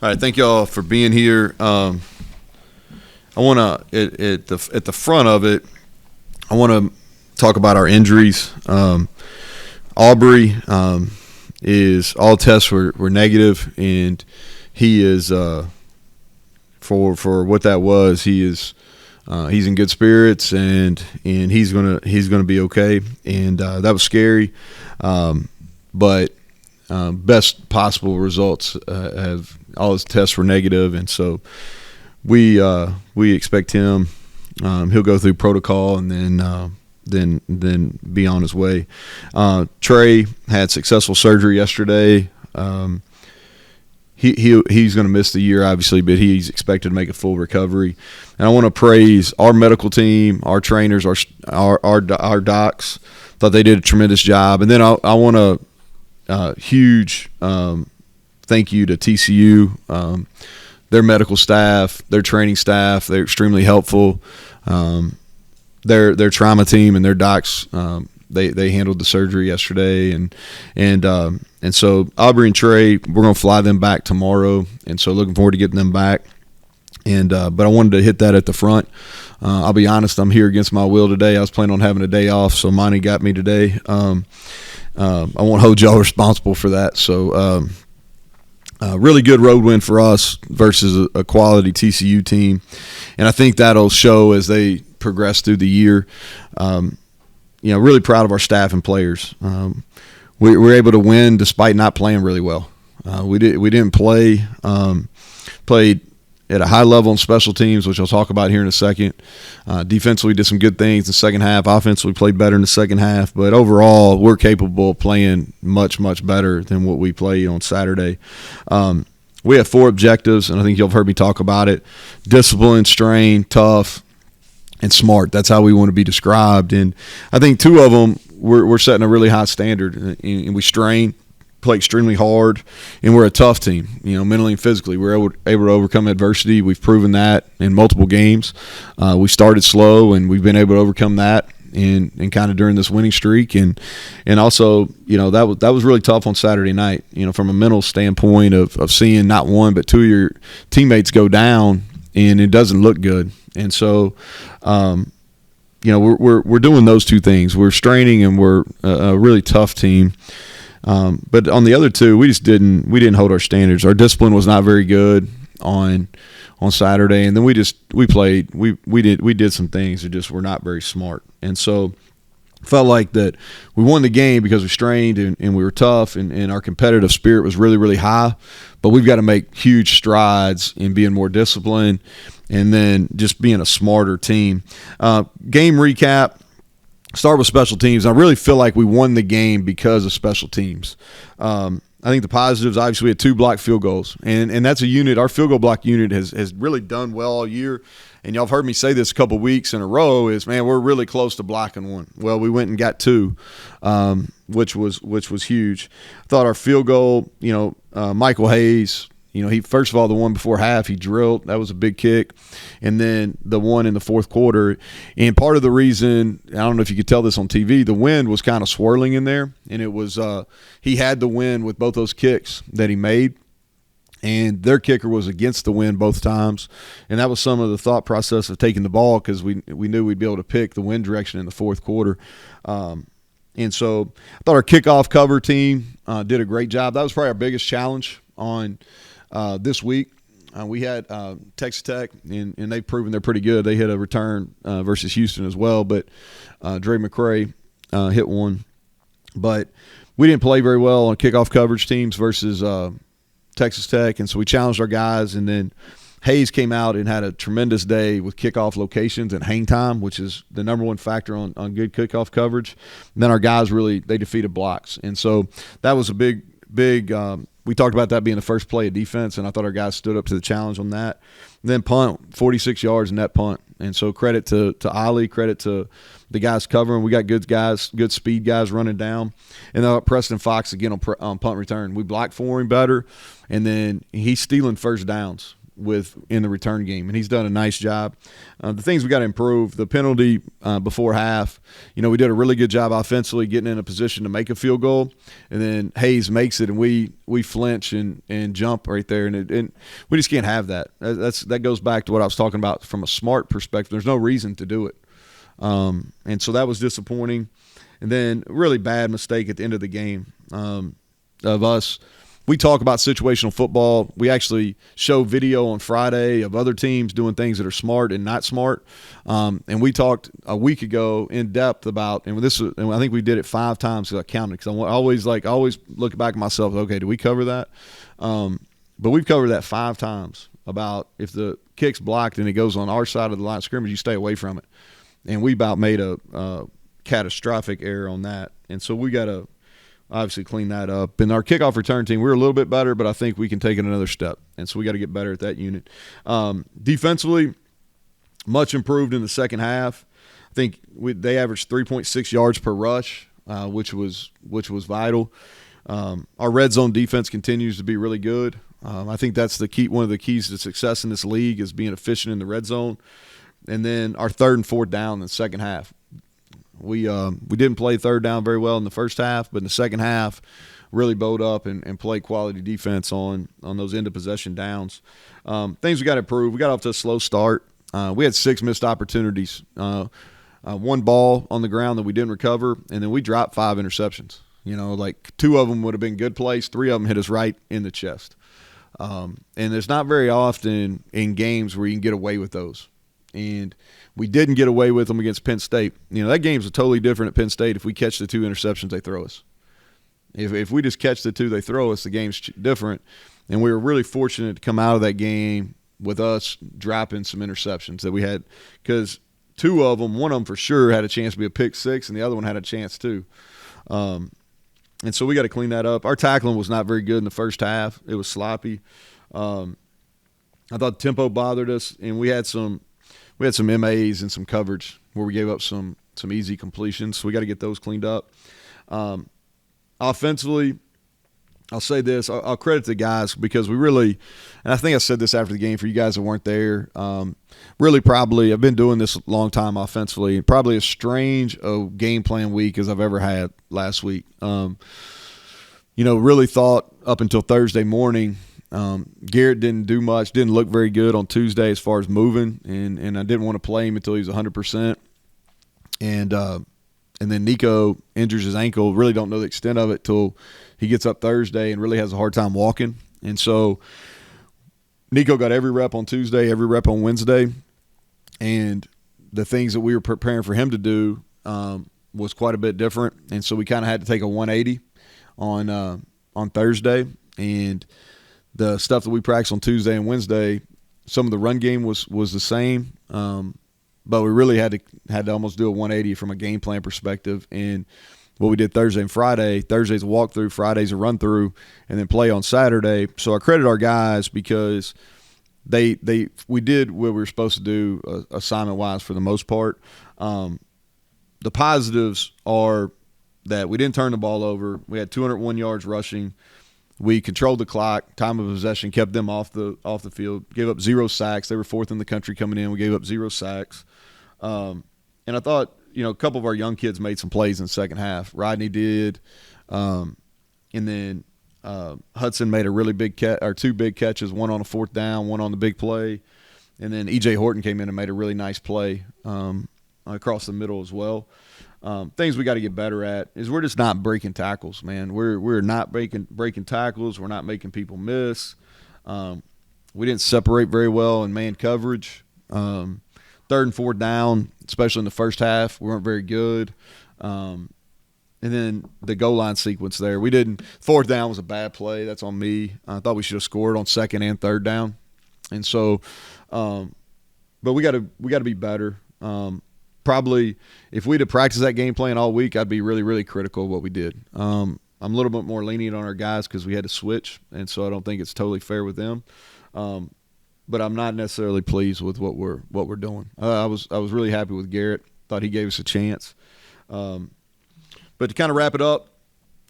All right, thank y'all for being here. I want to at the front of it, I want to talk about our injuries. Aubrey is all tests were negative, and he is for what that was. He's in good spirits, and he's gonna be okay. And that was scary, but best possible results have all his tests were negative, and so we expect him. He'll go through protocol and then be on his way. Trey had successful surgery yesterday. He's going to miss the year, obviously, but he's expected to make a full recovery. And I want to praise our medical team, our trainers, our docs. Thought they did a tremendous job. And then I want to huge thank you to TCU, their medical staff, their training staff. They're extremely helpful. Their trauma team and their docs, they handled the surgery yesterday, and so Aubrey and Trey, we're gonna fly them back tomorrow, and so looking forward to getting them back. And but I wanted to hit that at the front. I'll be honest, I'm here against my will today. I was planning on having a day off, so Monty got me today. I won't hold y'all responsible for that. So really good road win for us versus a quality TCU team, and I think that'll show as they progress through the year. Really proud of our staff and players. We were able to win despite not playing really well. We didn't play. Played at a high level on special teams, which I'll talk about here in a second. Defensively, did some good things in the second half. Offensively, played better in the second half. But overall, we're capable of playing much, much better than what we played on Saturday. We have 4 objectives, and I think you've heard me talk about it. Discipline, strain, tough, and smart. That's how we want to be described. And I think 2 of them, we're setting a really high standard. And we strain, play extremely hard, and we're a tough team, mentally and physically. We're able to overcome adversity. We've proven that in multiple games. We started slow, and we've been able to overcome that and kind of during this winning streak. And also, that was really tough on Saturday night, from a mental standpoint of seeing not 1 but 2 of your teammates go down, and it doesn't look good. And so, we're doing those 2 things. We're straining, and we're a really tough team. But on the other 2, we didn't hold our standards. Our discipline was not very good on Saturday, and then we did some things that just were not very smart. And so, felt like that we won the game because we strained and we were tough, and our competitive spirit was really, really high. But we've got to make huge strides in being more disciplined and then just being a smarter team. Game recap. Start with special teams. I really feel like we won the game because of special teams. I think the positives, obviously, we had 2 blocked field goals, and that's a unit. Our field goal block unit has really done well all year. And y'all have heard me say this a couple of weeks in a row is, man, we're really close to blocking 1. Well, we went and got 2, which was huge. I thought our field goal, Michael Hayes, he first of all, the one before half, he drilled. That was a big kick. And then the one in the fourth quarter. And part of the reason, I don't know if you could tell this on TV, the wind was kind of swirling in there. And it was he had the wind with both those kicks that he made. And their kicker was against the wind both times. And that was some of the thought process of taking the ball because we knew we'd be able to pick the wind direction in the fourth quarter. And so I thought our kickoff cover team did a great job. That was probably our biggest challenge on this week. We had Texas Tech, and they've proven they're pretty good. They hit a return versus Houston as well, but Dre McCray hit one. But we didn't play very well on kickoff coverage teams versus Texas Tech, and so we challenged our guys. And then Hayes came out and had a tremendous day with kickoff locations and hang time, which is the number 1 factor on good kickoff coverage. And then our guys they defeated blocks. And so that was a big we talked about that being the first play of defense, and I thought our guys stood up to the challenge on that. And then punt, 46 yards net punt. And so credit to Ollie, credit to the guys covering. We got good guys, good speed guys running down. And then Preston Fox again on punt return. We blocked for him better, and then he's stealing first downs. in the return game, and he's done a nice job. The things we got to improve, the penalty before half, we did a really good job offensively getting in a position to make a field goal, and then Hayes makes it, and we flinch and jump right there, and we just can't have that. That goes back to what I was talking about from a smart perspective. There's no reason to do it, and so that was disappointing. And then really bad mistake at the end of the game of us. We talk about situational football. We actually show video on Friday of other teams doing things that are smart and not smart. And we talked a week ago in depth about, and I think we did it 5 times because I counted. Because I always look back at myself. Okay, did we cover that? But we've covered that 5 times about if the kick's blocked and it goes on our side of the line of scrimmage, you stay away from it. And we about made a catastrophic error on that. And so we got to obviously clean that up. And our kickoff return team, we're a little bit better, but I think we can take it another step. And so we got to get better at that unit. Defensively, much improved in the second half. I think they averaged 3.6 yards per rush, which was vital. Our red zone defense continues to be really good. I think that's the key. One of the keys to success in this league is being efficient in the red zone. And then our 3rd and 4th down in the second half. We didn't play third down very well in the first half, but in the second half really bowed up and played quality defense on those end of possession downs. Things we got to improve. We got off to a slow start. We had 6 missed opportunities. 1 ball on the ground that we didn't recover, and then we dropped 5 interceptions. 2 of them would have been good plays. 3 of them hit us right in the chest. And it's not very often in games where you can get away with those. And we didn't get away with them against Penn State. That game's totally different at Penn State if we catch the 2 interceptions they throw us. If we just catch the 2 they throw us, the game's different. And we were really fortunate to come out of that game with us dropping some interceptions that we had, because 2 of them, one of them for sure had a chance to be a pick 6, and the other one had a chance too. And so we got to clean that up. Our tackling was not very good in the first half. It was sloppy. I thought the tempo bothered us, and we had some MAs and some coverage where we gave up some easy completions. So we got to get those cleaned up. Offensively, I'll say this. I'll credit the guys because we really – and I think I said this after the game for you guys that weren't there. Really probably – I've been doing this a long time offensively, and probably as strange a game plan week as I've ever had last week. Really thought up until Thursday morning – Garrett didn't do much, didn't look very good on Tuesday as far as moving, and I didn't want to play him until he was 100%. And then Nico injures his ankle, really don't know the extent of it till he gets up Thursday and really has a hard time walking. And so Nico got every rep on Tuesday, every rep on Wednesday, and the things that we were preparing for him to do was quite a bit different. And so we kind of had to take a 180 on Thursday, and the stuff that we practiced on Tuesday and Wednesday, some of the run game was the same, but we really had to almost do a 180 from a game plan perspective. And what we did Thursday and Friday, Thursday's a walkthrough, Friday's a run through, and then play on Saturday. So I credit our guys because we did what we were supposed to do assignment wise for the most part. The positives are that we didn't turn the ball over. We had 201 yards rushing. We controlled the clock, time of possession, kept them off the field, gave up 0 sacks. They were 4th in the country coming in. We gave up 0 sacks. And I thought, a couple of our young kids made some plays in the second half. Rodney did. And then Hudson made a really big catch, or 2 big catches, one on a 4th down, one on the big play. And then E.J. Horton came in and made a really nice play across the middle as well. Things we got to get better at is we're just not breaking tackles, man. We're not breaking tackles. We're not making people miss. We didn't separate very well in man coverage. 3rd and 4th down, especially in the first half, we weren't very good. And then the goal line sequence there, we didn't. 4th down was a bad play. That's on me. I thought we should have scored on 2nd and 3rd down. And so, but we got to be better. Probably if we'd have practiced that game plan all week, I'd be really, really critical of what we did. I'm a little bit more lenient on our guys because we had to switch, and so I don't think it's totally fair with them. But I'm not necessarily pleased with what we're doing. I was really happy with Garrett. Thought he gave us a chance. But to kind of wrap it up,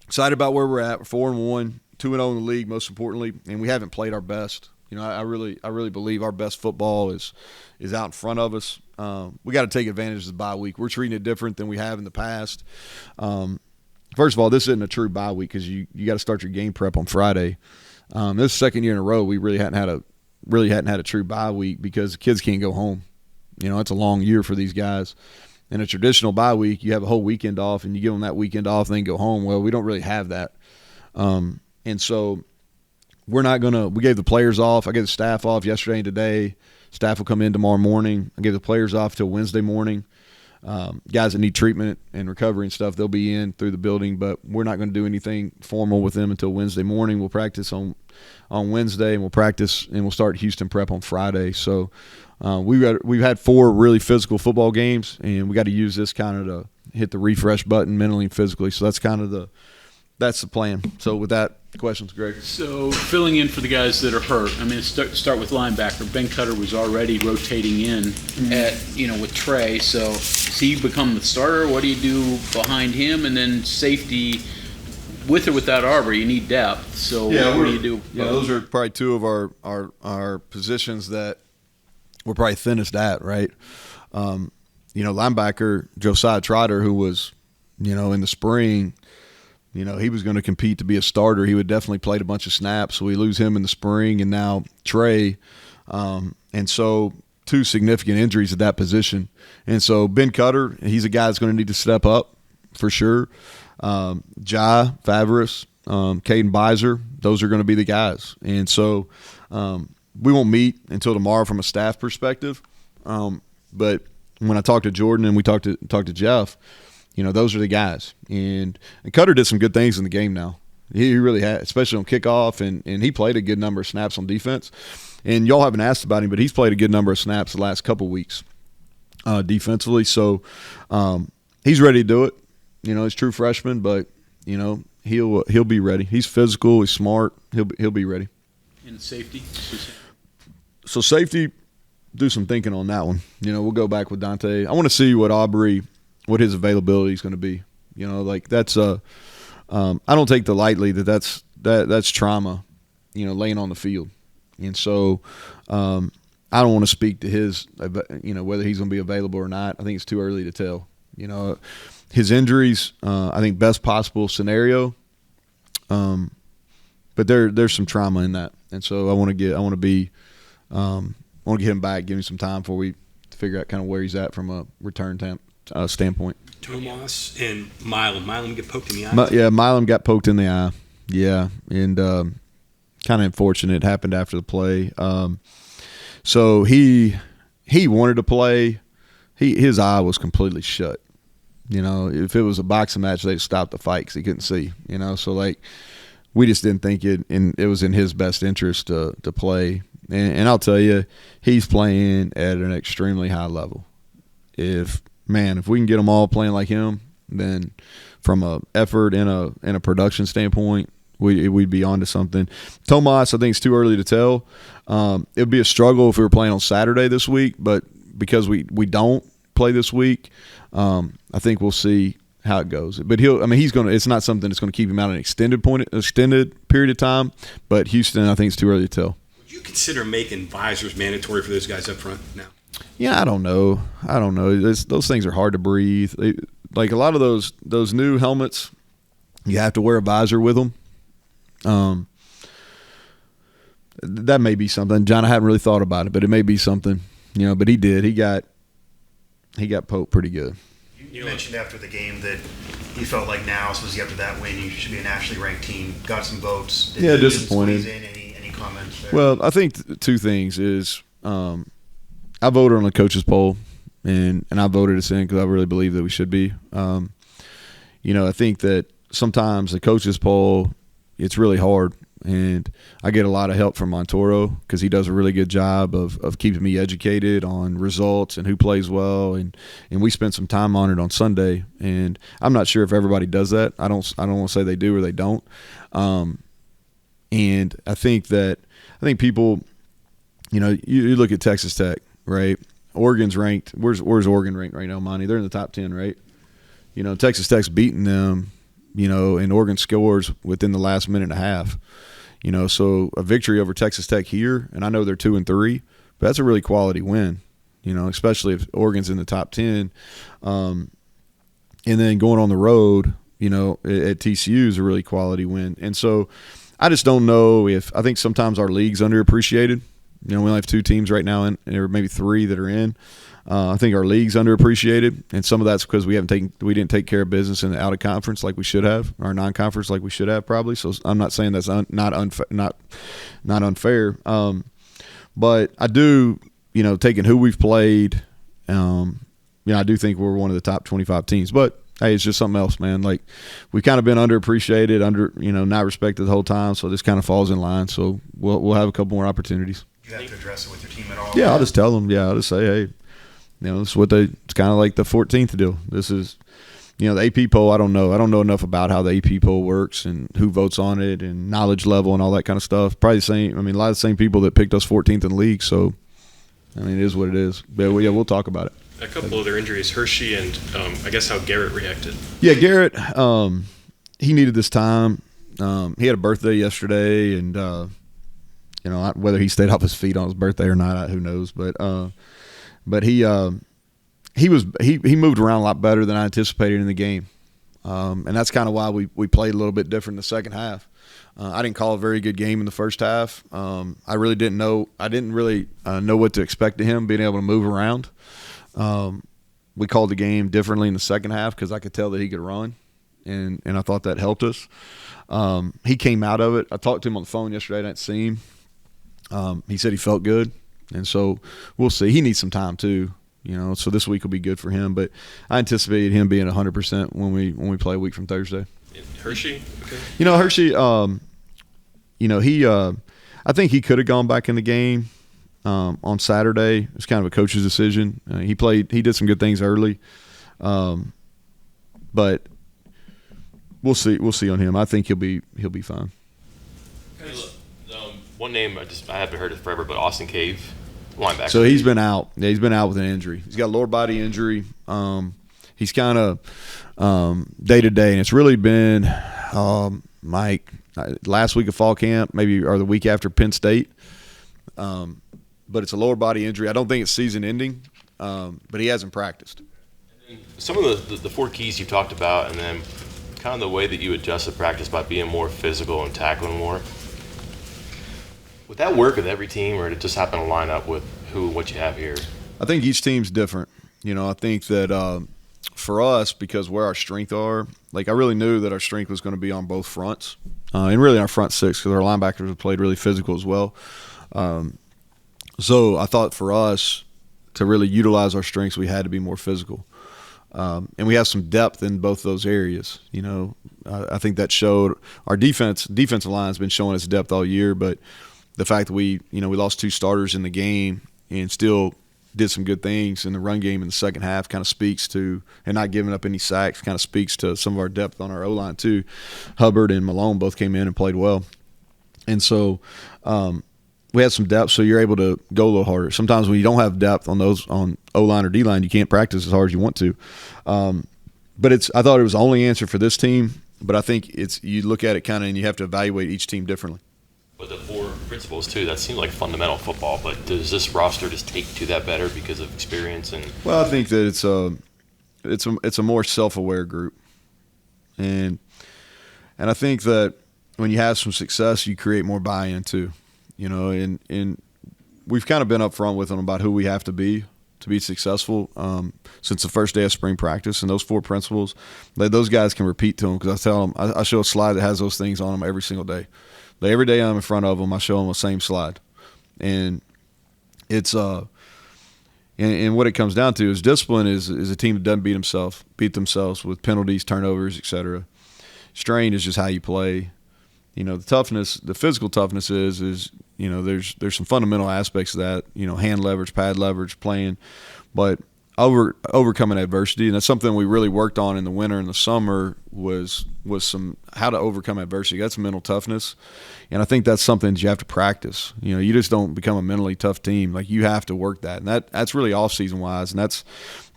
excited about where we're at. We're 4-1. 2-0 in the league, most importantly, and we haven't played our best. I really believe our best football is out in front of us. We got to take advantage of the bye week. We're treating it different than we have in the past. First of all, this isn't a true bye week because you got to start your game prep on Friday. This is the second year in a row we really hadn't had a true bye week because the kids can't go home. It's a long year for these guys. In a traditional bye week, you have a whole weekend off, and you give them that weekend off and then go home. Well, we don't really have that. And so we're not going to – we gave the players off. I gave the staff off yesterday and today. Staff will come in tomorrow morning. I gave the players off till Wednesday morning. Guys that need treatment and recovery and stuff, they'll be in through the building, but we're not going to do anything formal with them until Wednesday morning. We'll practice on Wednesday, and we'll start Houston prep on Friday. So we've had 4 really physical football games, and we got to use this kind of to hit the refresh button mentally and physically. So that's kind of that's the plan. So with that, questions, Greg? So filling in for the guys that are hurt. I mean, start with linebacker. Ben Cutter was already rotating in with Trey. So does he become the starter? What do you do behind him? And then safety, with or without Arbor, you need depth. So what do you do? Yeah, those are probably 2 of our positions that we're probably thinnest at, right? Linebacker Josiah Trotter, who was, in the spring. He was going to compete to be a starter. He would definitely played a bunch of snaps. So we lose him in the spring, and now Trey. And so 2 significant injuries at that position. And so Ben Cutter, he's a guy that's going to need to step up for sure. Jai Favris, Caden Beiser, those are going to be the guys. And so we won't meet until tomorrow from a staff perspective. But when I talked to Jordan and we talked to Jeff, those are the guys. And Cutter did some good things in the game now. He really had, especially on kickoff, and he played a good number of snaps on defense. And y'all haven't asked about him, but he's played a good number of snaps the last couple weeks defensively. So he's ready to do it. He's a true freshman, but, he'll be ready. He's physical. He's smart. He'll be ready. And safety? So safety, do some thinking on that one. We'll go back with Dante. I want to see what his availability is going to be. That's I don't take the lightly that's trauma, laying on the field. And so I don't want to speak to his, whether he's going to be available or not. I think it's too early to tell. His injuries, I think best possible scenario. But there's some trauma in that. And so I want to get him back, give him some time before we figure out kind of where he's at from a return standpoint. Tomas and Milam get poked in the eye? Milam got poked in the eye. Yeah, and kind of unfortunate. It happened after the play. So he wanted to play. His eye was completely shut. If it was a boxing match, they'd stop the fight because he couldn't see. So we just didn't think it was in his best interest to play. And I'll tell you, he's playing at an extremely high level. If we can get them all playing like him, then from a effort and a production standpoint, we'd be on to something. Tomas, I think it's too early to tell. It would be a struggle if we were playing on Saturday this week, but because we don't play this week, I think we'll see how it goes. But it's not something that's going to keep him out an extended period of time. But Houston, I think it's too early to tell. Would you consider making visors mandatory for those guys up front now? Yeah, I don't know. Those things are hard to breathe. Like a lot of those new helmets, you have to wear a visor with them. That may be something. John, I haven't really thought about it, but it may be something. But he did. He got poked pretty good. You mentioned after the game that you felt like now, especially after that win, you should be a nationally ranked team. Got some votes. Disappointed. Any comments there? Well, I think 2 things is I voted on the coaches poll, and I voted us in because I really believe that we should be. I think that sometimes the coaches poll, it's really hard, and I get a lot of help from Montoro because he does a really good job of keeping me educated on results and who plays well, and we spent some time on it on Sunday, and I'm not sure if everybody does that. I don't want to say they do or they don't. And I think people, you look at Texas Tech, right? Oregon's ranked. Where's Oregon ranked right now, Monty? They're in the top 10, right? Texas Tech's beating them and Oregon scores within the last minute and a half. So a victory over Texas Tech here, and I know they're 2-3, but that's a really quality win, especially if Oregon's in the top 10. And then going on the road, at TCU is a really quality win. And so I just don't know I think sometimes our league's underappreciated. We only have 2 teams right now, or maybe 3 that are in. I think our league's underappreciated, and some of that's because we didn't take care of business in the out of conference like we should have, or non-conference like we should have probably. So I'm not saying that's not unfair, but I do, taking who we've played, I do think we're one of the top 25 teams. But hey, it's just something else, man. Like, we've kind of been underappreciated, not respected the whole time. So this kind of falls in line. So we'll have a couple more opportunities. Do you have to address it with your team at all? Yeah, I'll just tell them. Yeah, I'll just say, hey. This is it's kind of like the 14th deal. This is, the AP poll, I don't know. I don't know enough about how the AP poll works and who votes on it and knowledge level and all that kind of stuff. Probably the same. A lot of the same people that picked us 14th in the league. So, it is what it is. But, we'll talk about it. A couple of their injuries, Hershey and I guess how Garrett reacted. Yeah, Garrett, he needed this time. He had a birthday yesterday, and, whether he stayed off his feet on his birthday or not, who knows. But he moved around a lot better than I anticipated in the game, and that's kind of why we played a little bit different in the second half. I didn't call a very good game in the first half. I really didn't know. I didn't really know what to expect of him being able to move around. We called the game differently in the second half because I could tell that he could run, and I thought that helped us. He came out of it. I talked to him on the phone yesterday. I didn't see him. He said he felt good. And so we'll see. He needs some time too, so this week will be good for him. But I anticipate him being 100% when we play a week from Thursday. And Hershey? Okay. Hershey, I think he could have gone back in the game on Saturday. It was kind of a coach's decision. He did some good things early. But we'll see. We'll see on him. I think he'll be fine. Hey, look, one name I haven't heard it forever, but Austin Cave, linebacker. So he's been out. Yeah, he's been out with an injury. He's got a lower body injury. He's kind of day to day, and it's really been last week of fall camp, maybe, or the week after Penn State. But it's a lower body injury. I don't think it's season ending, but he hasn't practiced. Some of the 4 keys you talked about, and then kind of the way that you adjust the practice by being more physical and tackling more. Would that work with every team, or did it just happen to line up with what you have here? I think each team's different. I think that for us, because where our strengths are, I really knew that our strength was going to be on both fronts, and really our front 6, because our linebackers have played really physical as well. So I thought for us to really utilize our strengths, we had to be more physical. And we have some depth in both those areas. I think that showed our defensive line has been showing its depth all year, but the fact that we lost 2 starters in the game and still did some good things in the run game in the second half kind of speaks to, and not giving up any sacks, kind of speaks to some of our depth on our O-line too. Hubbard and Malone both came in and played well. And so we had some depth, so you're able to go a little harder. Sometimes when you don't have depth on O-line or D-line, you can't practice as hard as you want to. But I thought it was the only answer for this team, but I think you look at it kind of and you have to evaluate each team differently. But the 4 principles too, that seems like fundamental football, but does this roster just take to that better because of experience? Well, I think that it's a more self-aware group. And I think that when you have some success, you create more buy-in too. And we've kind of been upfront with them about who we have to be successful since the first day of spring practice. And those 4 principles, those guys can repeat to them, because I tell them, I show a slide that has those things on them every single day. Every day I'm in front of them, I show them the same slide. And it's and what it comes down to is discipline is a team that doesn't beat themselves with penalties, turnovers, etc. Strain is just how you play. The toughness, the physical toughness is there's some fundamental aspects of that, hand leverage, pad leverage, playing, but overcoming adversity, and that's something we really worked on in the winter and the summer was some how to overcome adversity. That's mental toughness, and I think that's something that you have to practice. You just don't become a mentally tough team. You have to work that, and that's really off-season wise, and that's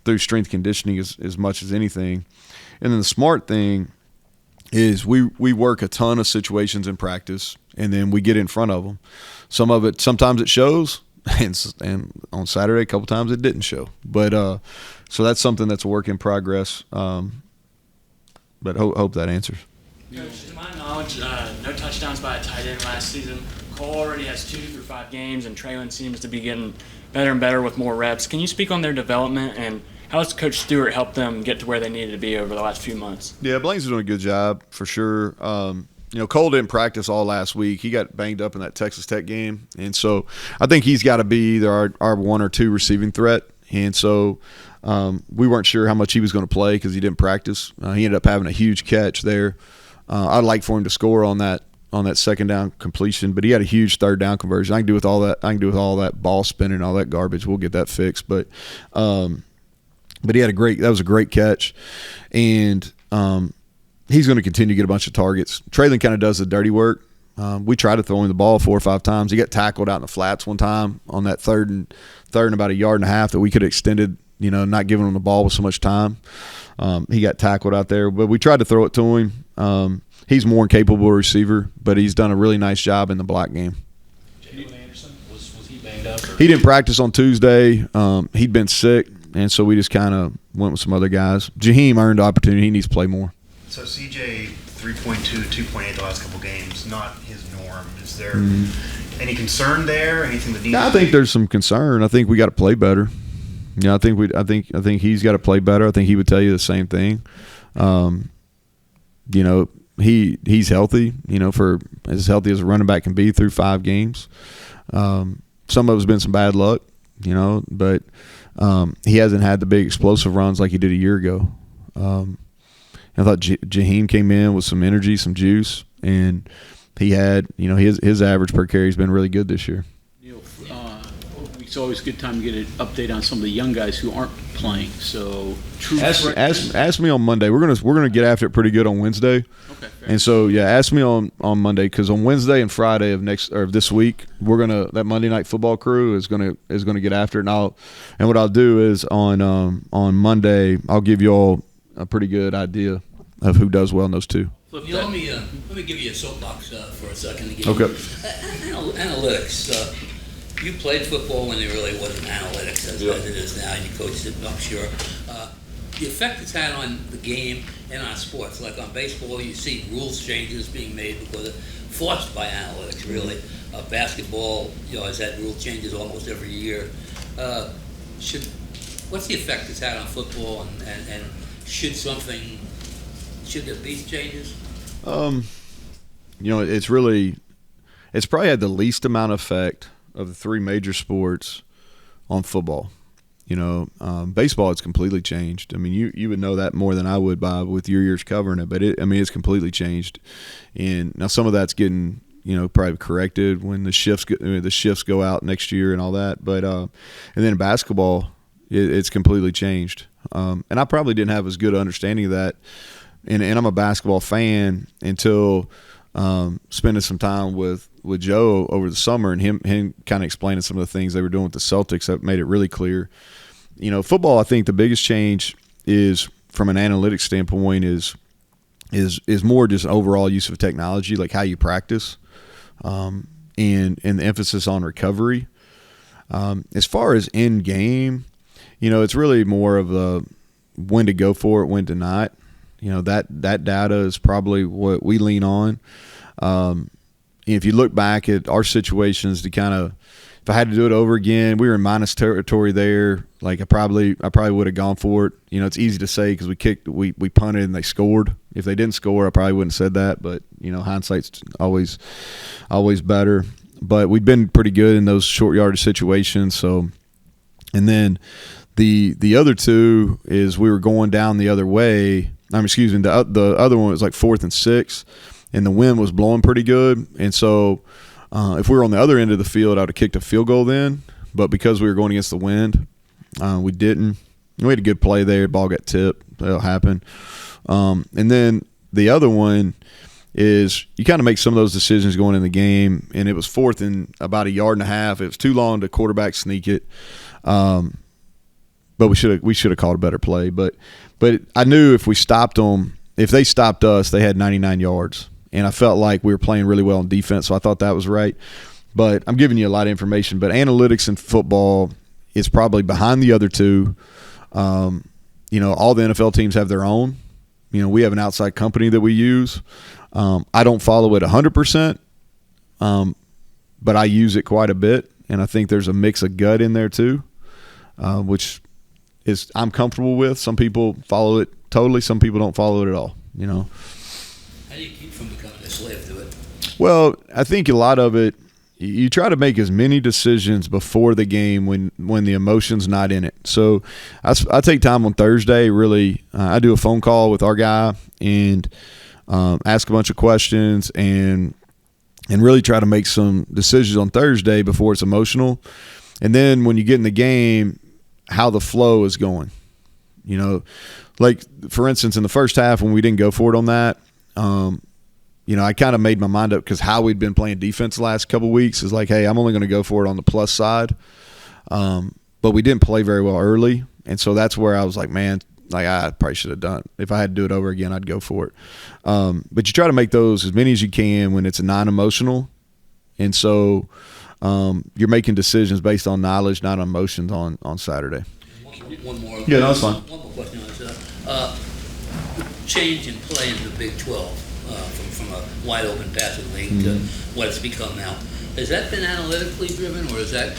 through strength conditioning as much as anything. And then the smart thing is we work a ton of situations in practice, and then we get in front of them. Sometimes it shows, and on Saturday a couple times it didn't show. But so that's something that's a work in progress. But hope that answers. Coach, to my knowledge, no touchdowns by a tight end last season. Cole already has 2 through 5 games, and Traylon seems to be getting better and better with more reps. Can you speak on their development, and how has Coach Stewart helped them get to where they needed to be over the last few months? Yeah, Blaine's doing a good job for sure. Cole didn't practice all last week. He got banged up in that Texas Tech game, and so I think he's got to be either our 1 or 2 receiving threat. And so we weren't sure how much he was going to play because he didn't practice. He ended up having a huge catch there. I'd like for him to score on that second down completion, but he had a huge third down conversion. I can do with all that ball spinning and all that garbage. We'll get that fixed. But he had that was a great catch, and he's going to continue to get a bunch of targets. Traylon kind of does the dirty work. We tried to throw him the ball 4 or 5 times. He got tackled out in the flats one time on that third and about a yard and a half that we could have extended, not giving him the ball with so much time. He got tackled out there, but we tried to throw it to him. He's more capable receiver, but he's done a really nice job in the block game. Jalen Anderson, was he banged up? He didn't practice on Tuesday. He'd been sick, and so we just kind of went with some other guys. Jaheim earned the opportunity. He needs to play more. So CJ 3.2, 2.8 the last couple games, not his norm. Is there any concern there? Anything that needs? Yeah, I think there's some concern. I think we got to play better. Yeah, I think he's got to play better. I think he would tell you the same thing. He's healthy. For as healthy as a running back can be through 5 games. Some of it's been some bad luck, but he hasn't had the big explosive runs like he did a year ago. I thought Jaheim came in with some energy, some juice, and he had, his average per carry has been really good this year. It's always a good time to get an update on some of the young guys who aren't playing. So, ask me on Monday. We're gonna get after it pretty good on Wednesday. Okay. And so ask me on Monday, because on Wednesday and Friday of this week that Monday Night Football crew is gonna get after it. And what I'll do is on Monday I'll give you all a pretty good idea of who does well in those 2. Let me give you a soapbox for a second again. Okay. Analytics. You played football when there really wasn't analytics as it is now. You coached it, I'm sure. The effect it's had on the game and on sports, like on baseball, you see rules changes being made because it's forced by analytics, really. Basketball, has had rule changes almost every year. What's the effect it's had on football, and should there be changes? It's probably had the least amount of effect of the 3 major sports on football. Baseball has completely changed. I mean, you would know that more than I would, Bob, with your years covering it. But it's completely changed. And now some of that's getting probably corrected when the shifts go out next year and all that. But and then in basketball, it's completely changed. And I probably didn't have as good an understanding of that. And I'm a basketball fan until spending some time with Joe over the summer, and him kind of explaining some of the things they were doing with the Celtics that made it really clear. Football, I think the biggest change is from an analytics standpoint is more just overall use of technology, like how you practice, and the emphasis on recovery. As far as in game, it's really more of a when to go for it, when to not. That data is probably what we lean on. If you look back at our situations, to kind of, if I had to do it over again, we were in minus territory there. Like I probably would have gone for it. It's easy to say because we punted and they scored. If they didn't score, I probably wouldn't have said that. But hindsight's always better. But we've been pretty good in those short yardage situations. So, and then the other 2 is we were going down the other way. The other one was like 4th and 6, and the wind was blowing pretty good. And so if we were on the other end of the field, I would have kicked a field goal then. But because we were going against the wind, we didn't. We had a good play there. Ball got tipped. That'll happen. And then the other one is you kind of make some of those decisions going in the game, and it was 4th and about a yard and a half. It was too long to quarterback sneak it. But we should have called a better play. But I knew if we stopped them if they stopped us, they had 99 yards. And I felt like we were playing really well on defense, so I thought that was right. But I'm giving you a lot of information. But analytics in football is probably behind the other two. All the NFL teams have their own. We have an outside company that we use. I don't follow it 100%, but I use it quite a bit. And I think there's a mix of gut in there too, which is I'm comfortable with. Some people follow it totally. Some people don't follow it at all. How do you keep from becoming a slave to it? Well, I think a lot of it, you try to make as many decisions before the game when the emotion's not in it. So I take time on Thursday, really. I do a phone call with our guy and ask a bunch of questions and really try to make some decisions on Thursday before it's emotional. And then when you get in the game, how the flow is going. Like, for instance, in the first half when we didn't go for it on that, I kind of made my mind up because how we'd been playing defense the last couple of weeks is like, hey, I'm only going to go for it on the plus side. But we didn't play very well early. And so that's where I was like, man, like I probably should have done. If I had to do it over again, I'd go for it. But you try to make those as many as you can when it's non-emotional. And so you're making decisions based on knowledge, not on emotions on Saturday. One more. Yeah, that's fine. One more question on this. Change in play in the Big 12 from a wide open passing league to what it's become now. Has that been analytically driven, or is that?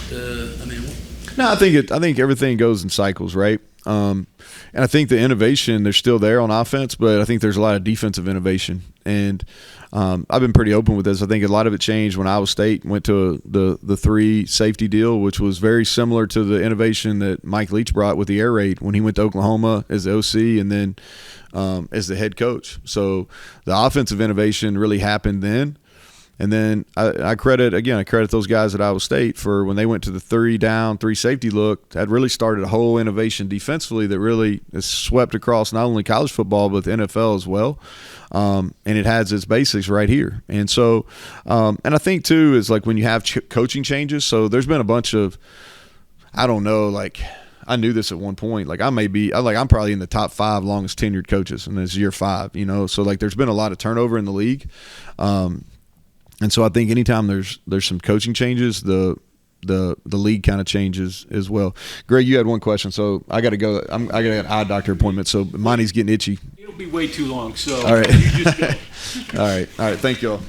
No, I think everything goes in cycles, right? And I think the innovation, they're still there on offense, but I think there's a lot of defensive innovation. And I've been pretty open with this. I think a lot of it changed when Iowa State went to the 3 safety deal, which was very similar to the innovation that Mike Leach brought with the air raid when he went to Oklahoma as the OC and then as the head coach. So the offensive innovation really happened then. And then I credit those guys at Iowa State for when they went to the 3 down, 3 safety look, that really started a whole innovation defensively that really is swept across not only college football but the NFL as well. And it has its basics right here. And so, and I think too is like when you have coaching changes. So there's been a bunch of, I don't know, like I knew this at one point. Like I'm probably in the top 5 longest tenured coaches, and it's year 5. So like there's been a lot of turnover in the league. And so I think anytime there's some coaching changes, the league kind of changes as well. Greg, you had one question, so I got to go. I got an eye doctor appointment, so Monty's getting itchy. It'll be way too long, so all right. you just go. All right. Thank you all.